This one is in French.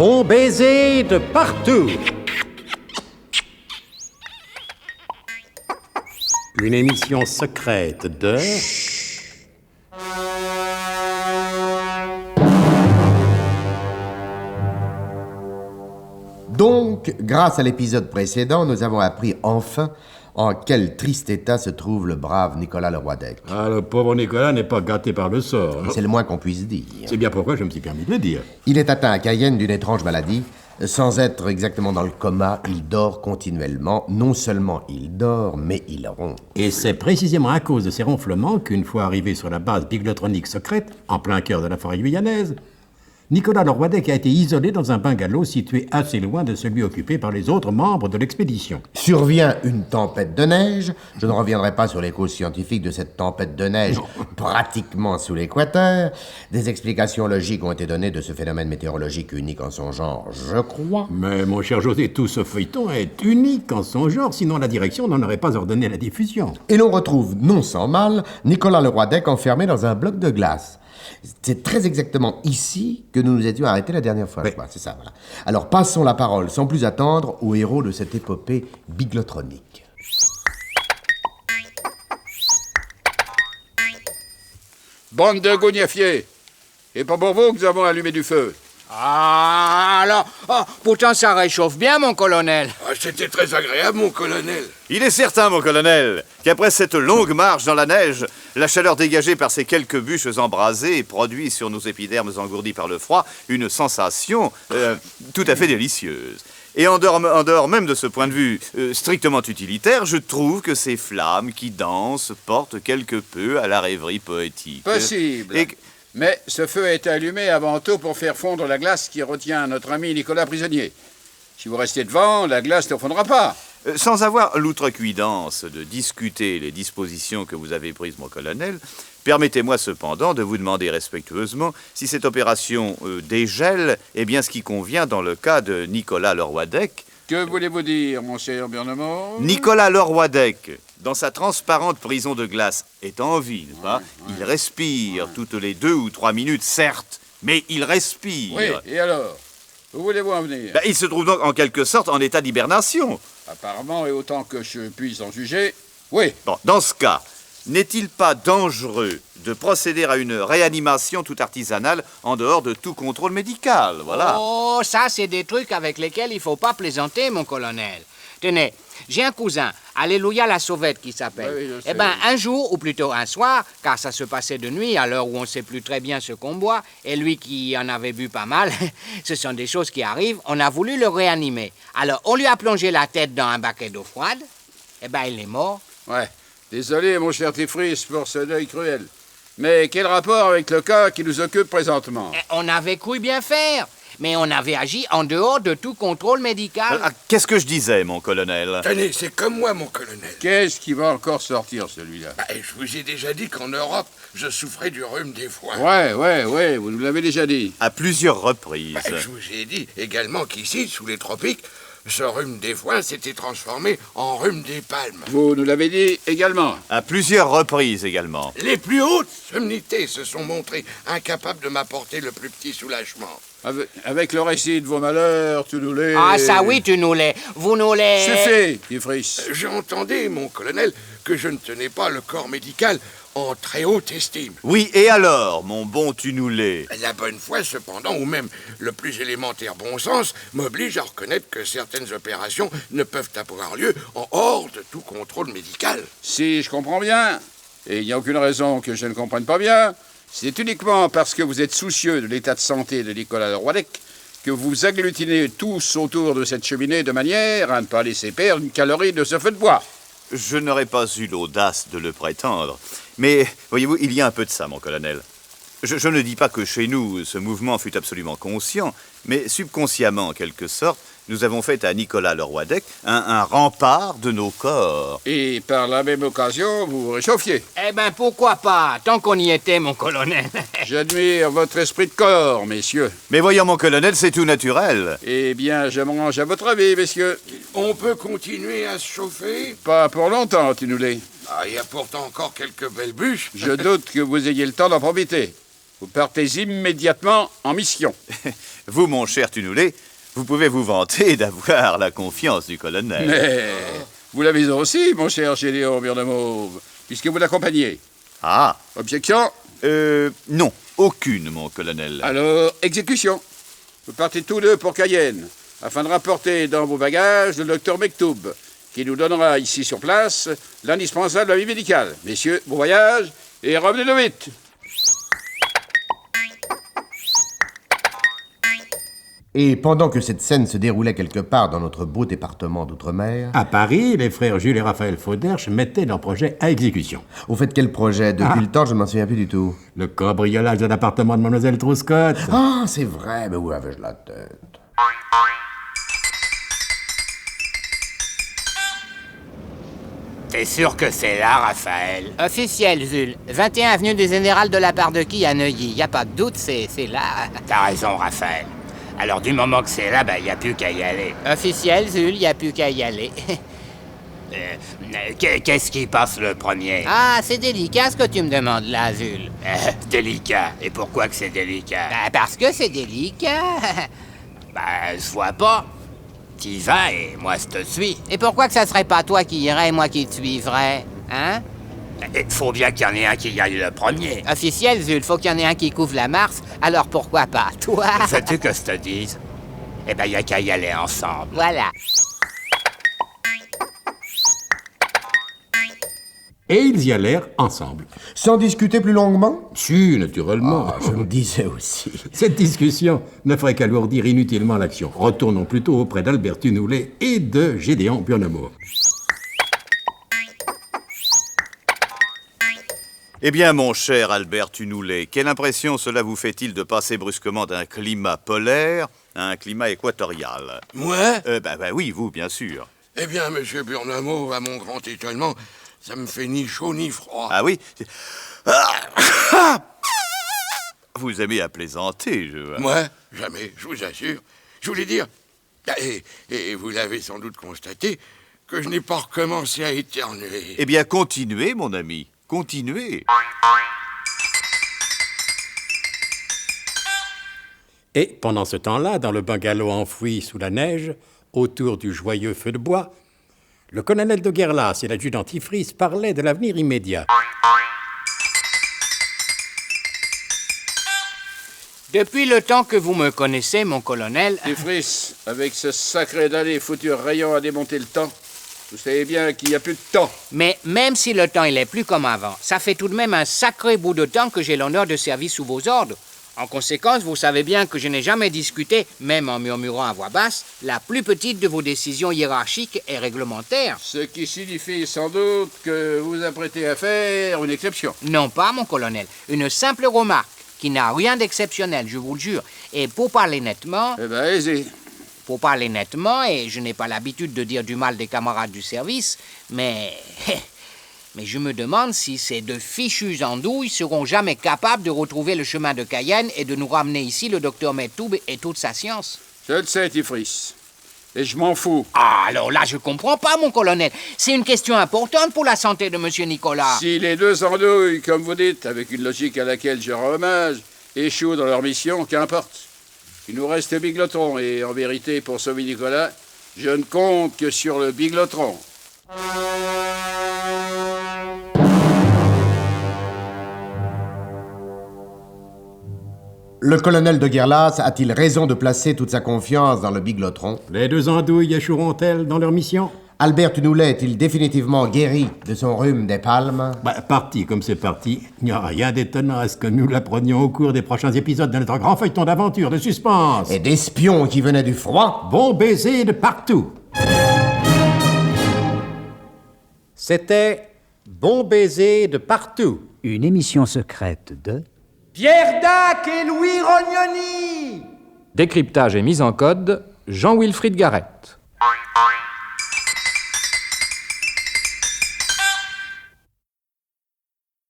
Bon baiser de partout. Une émission secrète de... Donc, grâce à l'épisode précédent, nous avons appris enfin en quel triste état se trouve le brave Nicolas Leroidec. Ah, le pauvre Nicolas n'est pas gâté par le sort. C'est le moins qu'on puisse dire. C'est bien pourquoi je me suis permis de le dire. Il est atteint à Cayenne d'une étrange maladie. Sans être exactement dans le coma, il dort continuellement. Non seulement il dort, mais il ronfle. Et c'est précisément à cause de ces ronflements qu'une fois arrivé sur la base bibliotronique secrète, en plein cœur de la forêt guyanaise, Nicolas Leroidec a été isolé dans un bungalow situé assez loin de celui occupé par les autres membres de l'expédition. Survient une tempête de neige. Je ne reviendrai pas sur les causes scientifiques de cette tempête de neige pratiquement sous l'équateur. Des explications logiques ont été données de ce phénomène météorologique unique en son genre, je crois. Mais mon cher José, tout ce feuilleton est unique en son genre, sinon la direction n'en aurait pas ordonné la diffusion. Et l'on retrouve, non sans mal, Nicolas Leroidec enfermé dans un bloc de glace. C'est très exactement ici que nous nous étions arrêtés la dernière fois, je crois. C'est ça, voilà. Alors passons la parole, sans plus attendre, au héros de cette épopée biglotronique. Bande de gougnafiers. Et pas pour vous que nous avons allumé du feu. Ah, alors, pourtant ça réchauffe bien, mon colonel. Ah, c'était très agréable, mon colonel. Il est certain, mon colonel, qu'après cette longue marche dans la neige, la chaleur dégagée par ces quelques bûches embrasées produit sur nos épidermes engourdis par le froid une sensation tout à fait délicieuse. Et en dehors même de ce point de vue strictement utilitaire, je trouve que ces flammes qui dansent portent quelque peu à la rêverie poétique. Possible. Mais ce feu a été allumé avant tout pour faire fondre la glace qui retient notre ami Nicolas prisonnier. Si vous restez devant, la glace ne fondra pas. Sans avoir l'outrecuidance de discuter les dispositions que vous avez prises, mon colonel, permettez-moi cependant de vous demander respectueusement si cette opération dégel est bien ce qui convient dans le cas de Nicolas Leroidec. Que voulez-vous dire, mon cher Bernemont? Nicolas Leroidec, dans sa transparente prison de glace, est en vie, n'est-ce pas? Il respire toutes les 2 ou 3 minutes, certes, mais il respire. Oui, et alors? Où voulez-vous en venir? Il se trouve donc en quelque sorte en état d'hibernation. Apparemment, et autant que je puisse en juger, oui. Bon, dans ce cas, n'est-il pas dangereux de procéder à une réanimation toute artisanale en dehors de tout contrôle médical? Voilà. Oh, ça, c'est des trucs avec lesquels il faut pas plaisanter, mon colonel. Tenez, j'ai un cousin, Alléluia la Sauvette, qui s'appelle. Oui, je sais. Eh ben, un jour, ou plutôt un soir, car ça se passait de nuit, à l'heure où on ne sait plus très bien ce qu'on boit, et lui qui en avait bu pas mal, ce sont des choses qui arrivent, on a voulu le réanimer. Alors, on lui a plongé la tête dans un baquet d'eau froide, eh ben, il est mort. Ouais. Désolé, mon cher Tifris, pour ce deuil cruel. Mais quel rapport avec le cas qui nous occupe présentement? On avait cru bien faire, mais on avait agi en dehors de tout contrôle médical. Qu'est-ce que je disais, mon colonel? Tenez, c'est comme moi, mon colonel. Qu'est-ce qui va encore sortir, celui-là? Je vous ai déjà dit qu'en Europe, je souffrais du rhume des foins. Ouais, vous nous l'avez déjà dit. À plusieurs reprises. Je vous ai dit également qu'ici, sous les tropiques, ce rhume des foins s'était transformé en rhume des palmes. Vous nous l'avez dit également. À plusieurs reprises également. Les plus hautes somnités se sont montrées incapables de m'apporter le plus petit soulagement. Avec le récit de vos malheurs, tu nous les... Ah, ça oui, tu nous les... Vous nous les... Suffit, Tifris. J'entendais, mon colonel, que je ne tenais pas le corps médical en très haute estime. Oui, et alors, mon bon Tunoulé? La bonne foi, cependant, ou même le plus élémentaire bon sens, m'oblige à reconnaître que certaines opérations ne peuvent avoir lieu en hors de tout contrôle médical. Si je comprends bien, et il n'y a aucune raison que je ne comprenne pas bien, c'est uniquement parce que vous êtes soucieux de l'état de santé de Nicolas Leroidec que vous agglutinez tous autour de cette cheminée de manière à ne pas laisser perdre une calorie de ce feu de bois. Je n'aurais pas eu l'audace de le prétendre. Mais, voyez-vous, il y a un peu de ça, mon colonel. Je ne dis pas que chez nous, ce mouvement fut absolument conscient, mais subconsciemment, en quelque sorte, nous avons fait à Nicolas Leroidec un rempart de nos corps. Et par la même occasion, vous vous réchauffiez. Eh ben, pourquoi pas, tant qu'on y était, mon colonel. J'admire votre esprit de corps, messieurs. Mais voyons, mon colonel, c'est tout naturel. Eh bien, je me range à votre avis, messieurs. On peut continuer à se chauffer? Pas pour longtemps, Tinoulet. Il y a pourtant encore quelques belles bûches. Je doute que vous ayez le temps d'en profiter. Vous partez immédiatement en mission. Vous, mon cher Tunoulet, vous pouvez vous vanter d'avoir la confiance du colonel. Mais vous l'avez aussi, mon cher Gédéon Burnamauve, puisque vous l'accompagnez. Ah, Objection? non, aucune, mon colonel. Alors, exécution. Vous partez tous deux pour Cayenne, afin de rapporter dans vos bagages le docteur Mektoub, qui nous donnera ici sur place l'indispensable avis médical. Messieurs, bon voyage, et revenez-le vite. Et pendant que cette scène se déroulait quelque part dans notre beau département d'outre-mer... À Paris, les frères Jules et Raphaël Fauderche mettaient leur projet à exécution. Au fait, quel projet? Depuis le temps, je ne m'en souviens plus du tout. Le cambriolage de l'appartement de Mademoiselle Trouscotte. Ah, c'est vrai, mais où avais-je la tête? T'es sûr que c'est là, Raphaël? Officiel, Jules. 21 avenue du Général de la Part de Qui à Neuilly. Y a pas de doute, c'est là. T'as raison, Raphaël. Alors, du moment que c'est là, y a plus qu'à y aller. Officiel, Jules, y a plus qu'à y aller. Qu'est-ce qui passe le premier? Ah, c'est délicat ce que tu me demandes là, Jules. Délicat? Et pourquoi que c'est délicat? Parce que c'est délicat. Je vois pas. T'y vas et moi je te suis. Et pourquoi que ça serait pas toi qui irais et moi qui te suivrais? Hein? Il faut bien qu'il y en ait un qui y aille le premier. Officiel, Jules, faut qu'il y en ait un qui couvre la Mars, alors pourquoi pas toi? Veux-tu que je te dise? Eh ben, y a qu'à y aller ensemble. Voilà. Et ils y allèrent ensemble. Sans discuter plus longuement? Si, naturellement. Ah, je me disais aussi. Cette discussion ne ferait qu'alourdir inutilement l'action. Retournons plutôt auprès d'Albert Tunoulet et de Gédéon Burnamauve. Eh bien, mon cher Albert Tunoulet, quelle impression cela vous fait-il de passer brusquement d'un climat polaire à un climat équatorial? Moi? Oui, vous, bien sûr. Eh bien, monsieur Burnamauve, à mon grand étonnement, ça me fait ni chaud ni froid. Ah oui? Vous aimez à plaisanter, je vois. Moi? Jamais, je vous assure. Je voulais dire, et vous l'avez sans doute constaté, que je n'ai pas recommencé à éternuer. Eh bien, continuez, mon ami, continuez. Et pendant ce temps-là, dans le bungalow enfoui sous la neige, autour du joyeux feu de bois, le colonel de Guerlas et l'adjudant Tifris parlaient de l'avenir immédiat. Depuis le temps que vous me connaissez, mon colonel... Tifris, avec ce sacré damné foutu rayon à démonter le temps, vous savez bien qu'il n'y a plus de temps. Mais même si le temps il est plus comme avant, ça fait tout de même un sacré bout de temps que j'ai l'honneur de servir sous vos ordres. En conséquence, vous savez bien que je n'ai jamais discuté, même en murmurant à voix basse, la plus petite de vos décisions hiérarchiques et réglementaires. Ce qui signifie sans doute que vous apprêtez à faire une exception. Non pas, mon colonel. Une simple remarque qui n'a rien d'exceptionnel, je vous le jure. Et pour parler nettement... Eh ben, allez-y. Pour parler nettement, et je n'ai pas l'habitude de dire du mal des camarades du service, mais je me demande si ces deux fichus andouilles seront jamais capables de retrouver le chemin de Cayenne et de nous ramener ici le docteur Mektoub et toute sa science. Je le sais, Tifris. Et je m'en fous. Ah, alors là, je comprends pas, mon colonel. C'est une question importante pour la santé de Monsieur Nicolas. Si les deux andouilles, comme vous dites, avec une logique à laquelle je rends hommage, échouent dans leur mission, qu'importe. Il nous reste Biglotron, et en vérité, pour sauver Nicolas, je ne compte que sur le Biglotron. Le colonel de Guerlas a-t-il raison de placer toute sa confiance dans le biglotron? Les deux andouilles échoueront-elles dans leur mission? Albert Tunoulet est-il définitivement guéri de son rhume des palmes? Parti comme c'est parti, il n'y a rien d'étonnant à ce que nous l'apprenions au cours des prochains épisodes de notre grand feuilleton d'aventure, de suspense. Et d'espions qui venaient du froid? Bon baiser de partout. C'était Bon baiser de partout. Une émission secrète de... Pierre Dac et Louis Rognoni. Décryptage et mise en code, Jean-Wilfried Garrett.